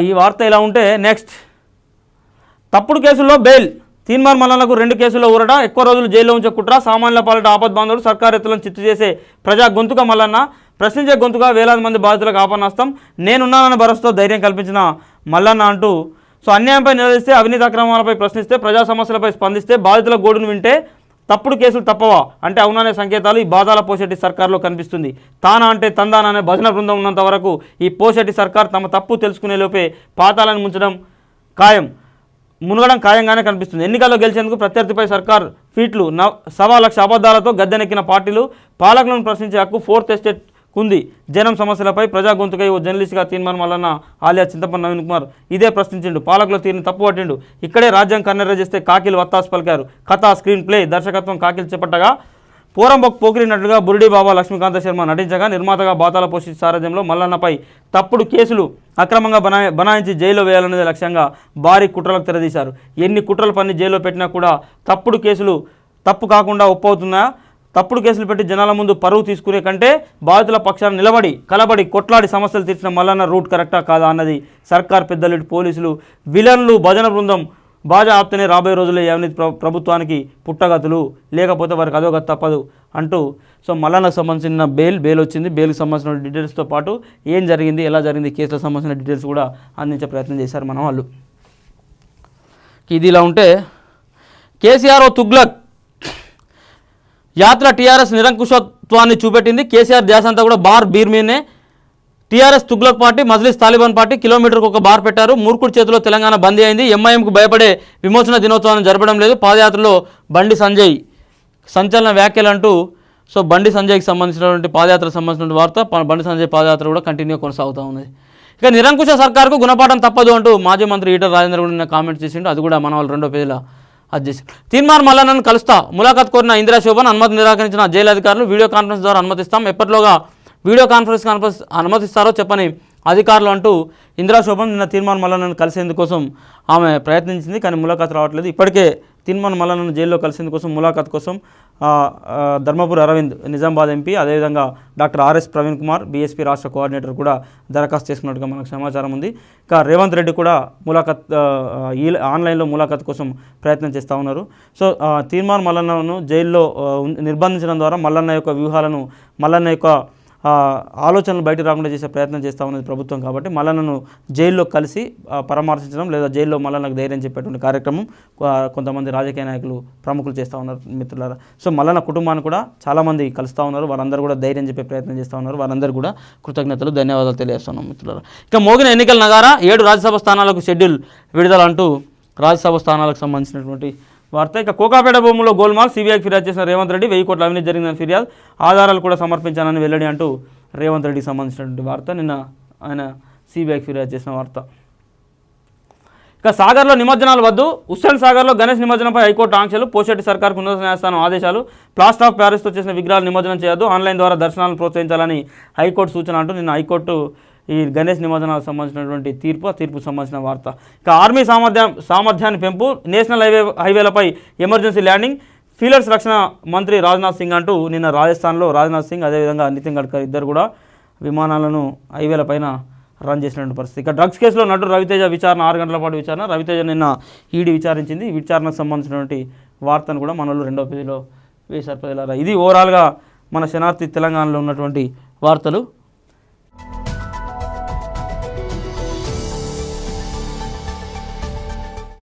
ఈ వార్త ఇలా ఉంటే నెక్స్ట్, తప్పుడు కేసుల్లో బెయిల్, తీన్మార్ మల్లన్నకు 2 కేసుల్లో ఊరట, ఎక్కువ రోజులు జైల్లో ఉంచే కుట్ర, సామాన్యుల పాలిట ఆపద్బాంధవుడు, సర్కారెత్తులను చిత్తు చేసే ప్రజా గొంతుక మల్లన్న, ప్రశ్నించే గొంతుగా వేలాది మంది బాధితులకు ఆపన్నాస్తం, నేనున్నానన్న భరోసాతో ధైర్యం కల్పించిన మల్లన్న అంటూ అన్యాయంపై నిలదీస్తే, అవినీతి అక్రమాలపై ప్రశ్నిస్తే, ప్రజా సమస్యలపై స్పందిస్తే, బాధితుల గోడును వింటే తప్పుడు కేసులు తప్పవా అంటే అవుననే సంకేతాలు ఈ బాధాల పోషెట్టి సర్కార్లో కనిపిస్తుంది. తానా అంటే తందానా అనే భజన బృందం ఉన్నంత వరకు ఈ పోషెట్టి సర్కార్ తమ తప్పు తెలుసుకునే లోపే పాతాలను మునగడం ఖాయంగానే కనిపిస్తుంది. ఎన్నికల్లో గెలిచేందుకు ప్రత్యర్థిపై సర్కార్ ఫీట్లు, 1.25 లక్ష అబద్ధాలతో గద్దెనెక్కిన పార్టీలు, పాలకులను ప్రశ్నించే హక్కు 4th ఎస్టేట్ కుంది. జనం సమస్యలపై ప్రజా గొంతుకై ఓ జర్నలిస్ట్గా తీన్మార్ మల్లన్న ఆలియా చింతపల్లి నవీన్ కుమార్ ఇదే ప్రశ్నించిండు. పాలకుల తీరుని తప్పు పట్టిండు. ఇక్కడే రాజ్యం కన్నెర్ర చేస్తే కాకిలు వత్తాసు పలికారు. కథ, స్క్రీన్ ప్లే, దర్శకత్వం కాకిలు చేపట్టగా, పోరంబొక్ పోకిరినట్టుగా బురిడి బాబా లక్ష్మీకాంత శర్మ నటించగా, నిర్మాతగా బాతాల పోషిత సారథ్యంలో మల్లన్నపై తప్పుడు కేసులు అక్రమంగా బనాయించి జైల్లో వేయాలనేది లక్ష్యంగా భారీ కుట్రలకు తెరదీశారు. ఎన్ని కుట్రలు పన్ని జైల్లో పెట్టినా కూడా తప్పుడు కేసులు తప్పు కాకుండా ఒప్పవుతున్నాయా? తప్పుడు కేసులు పెట్టి జనాల ముందు పరువు తీసుకునే కంటే బాధితుల పక్షాన నిలబడి కలబడి కొట్లాడి సమస్యలు తీర్చిన మల్లన్న రూట్ కరెక్టా కాదా అన్నది సర్కార్ పెద్దలు, పోలీసులు, విలన్లు, భజన బృందం బాజా ఆప్తేనే రాబోయే రోజుల్లో అవినీతి ప్రభుత్వానికి పుట్టగతులు, లేకపోతే వారికి అదోగతి తప్పదు అంటూ మల్లన్నకు సంబంధించిన బెయిల్ వచ్చింది. బెయిల్కి సంబంధించిన డీటెయిల్స్తో పాటు ఏం జరిగింది, ఎలా జరిగింది, కేసులకు సంబంధించిన డీటెయిల్స్ కూడా అందించే ప్రయత్నం చేశారు మన వాళ్ళు. ఇది ఇలా ఉంటే కేసీఆర్ ఓ తుగ్లక్ యాత్ర టీఆర్ఎస్ నిరంకుశత్వాన్ని చూపెట్టింది. కేసీఆర్ ధ్యాస అంతా కూడా బీర్ మీదనే. TRS Tughlaq party, Majlis Taliban party కిలోమీటర్కు ఒక బార్ పెట్టారు. మూర్ఖుడి చేతిలో తెలంగాణ బందీ అయింది. ఎంఐఎంకు భయపడే విమోచన దినోత్సవాన్ని జరపడం లేదు. పాదయాత్రలో బండి సంజయ్ సంచలన వ్యాఖ్యలు అంటూ బండి సంజయ్కి సంబంధించినటువంటి పాదయాత్రకు సంబంధించిన వార్త. బండి సంజయ్ పాదయాత్ర కూడా కంటిన్యూ కొనసాగుతూ ఉన్నది. ఇక నిరంకుశ సర్కార్కు గుణపాఠం తప్పదు అంటూ మాజీ మంత్రి ఈటల రాజేందర్ కూడా నిన్న కామెంట్ చేసిండు. అది కూడా మన వాళ్ళు 2వ పేజీలో అది చేసి, తీన్మార్ మల్లన్నను కలుస్తా, ములాఖాత్ కోరిన ఇందిరా శోభన్, అనుమతి నిరాకరించిన జైలు అధికారులు, వీడియో కాన్ఫరెన్స్ ద్వారా అనుమతిస్తాం, ఎప్పటిలోగా వీడియో కాన్ఫరెన్స్ అనుమతిస్తారో చెప్పని అధికారులు అంటూ ఇందిరా శోభన్ నిన్న తీన్మార్ మల్లన్నను కలిసేందుకోసం ఆమె ప్రయత్నించింది. కానీ ములాఖాత్ రావట్లేదు. ఇప్పటికే తీన్మార్ మల్లన్నను జైల్లో కలిసేందుకోసం ములాఖాత్ కోసం ధర్మపురి అరవింద్, నిజామాబాద్ ఎంపీ, అదేవిధంగా doctor RS Praveen Kumar, BSP రాష్ట్ర కోఆర్డినేటర్ కూడా దరఖాస్తు చేసుకున్నట్టుగా మనకు సమాచారం ఉంది. ఇక రేవంత్ రెడ్డి కూడా ఆన్లైన్లో ములాఖాత్ కోసం ప్రయత్నం చేస్తూ ఉన్నారు. తీన్మార్ మల్లన్నను జైల్లో నిర్బంధించడం ద్వారా మల్లన్న యొక్క వ్యూహాలను, మల్లన్న యొక్క ఆలోచనలు బయట రాకుండా చేసే ప్రయత్నం చేస్తూ ఉన్నది ప్రభుత్వం. కాబట్టి మల్లన్నను జైల్లో కలిసి పరామర్శించడం లేదా జైల్లో మల్లన్నకు ధైర్యం చెప్పేటువంటి కార్యక్రమం కొంతమంది రాజకీయ నాయకులు, ప్రముఖులు చేస్తూ ఉన్నారు మిత్రులారా. మల్లన్న కుటుంబాన్ని కూడా చాలామంది కలుస్తూ ఉన్నారు. వారందరూ కూడా ధైర్యం చెప్పే ప్రయత్నం చేస్తూ ఉన్నారు. వారందరూ కూడా కృతజ్ఞతలు, ధన్యవాదాలు తెలియజేస్తున్నాం మిత్రులారా. ఇక మోగిన ఎన్నికల నగారా, 7 రాజ్యసభ స్థానాలకు షెడ్యూల్ విడుదల అంటూ రాజ్యసభ స్థానాలకు సంబంధించినటువంటి వార్త. ఇక కోకాపేట భూముల్లో గోల్మాల్, సిబిఐకి ఫిర్యాదు చేసిన రేవంత్ రెడ్డి, 1000 కోట్ల అవినీతి జరిగిందని ఫిర్యాదు, ఆధారాలు కూడా సమర్పించానని వెల్లడి అంటూ రేవంత్ రెడ్డికి సంబంధించినటువంటి వార్త. నిన్న ఆయన సిబిఐకి ఫిర్యాదు చేసిన వార్త. ఇక సాగర్లో నిమజ్జనాలు వద్దు, హుస్సేన్ సాగర్లో గణేష్ నిమజ్జనంపై హైకోర్టు ఆంక్షలు, పోషెట్టి సర్కార్కు ఉన్నత న్యాయస్థానం ఆదేశాలు, ప్లాస్టర్ ఆఫ్ ప్యారిస్తో చేసిన విగ్రహాలు నిమజ్జనం చేయొద్దు, ఆన్లైన్ ద్వారా దర్శనాలను ప్రోత్సహించాలని హైకోర్టు సూచన అంటూ నిన్న హైకోర్టు ఈ గణేష్ నిమజ్జనాలకు సంబంధించినటువంటి తీర్పుకు సంబంధించిన వార్త. ఇక ఆర్మీ సామర్థ్యాన్ని పెంపు, నేషనల్ హైవేలపై ఎమర్జెన్సీ ల్యాండింగ్, ఫీలర్స్ రక్షణ మంత్రి రాజ్నాథ్ సింగ్ అంటూ నిన్న రాజస్థాన్లో రాజ్నాథ్ సింగ్, అదేవిధంగా నితిన్ గడ్కరీ ఇద్దరు కూడా విమానాలను హైవేలపైన రన్ చేసినటువంటి పరిస్థితి. ఇక డ్రగ్స్ కేసులో నటుడు రవితేజ విచారణ 6 గంటల పాటు విచారణ. రవితేజ నిన్న ఈడీ విచారించింది. ఈ విచారణకు సంబంధించినటువంటి వార్తను కూడా మన 2వ పేజీలో వేశారు. ఇది ఓవరాల్గా మన శనార్థి తెలంగాణలో ఉన్నటువంటి వార్తలు.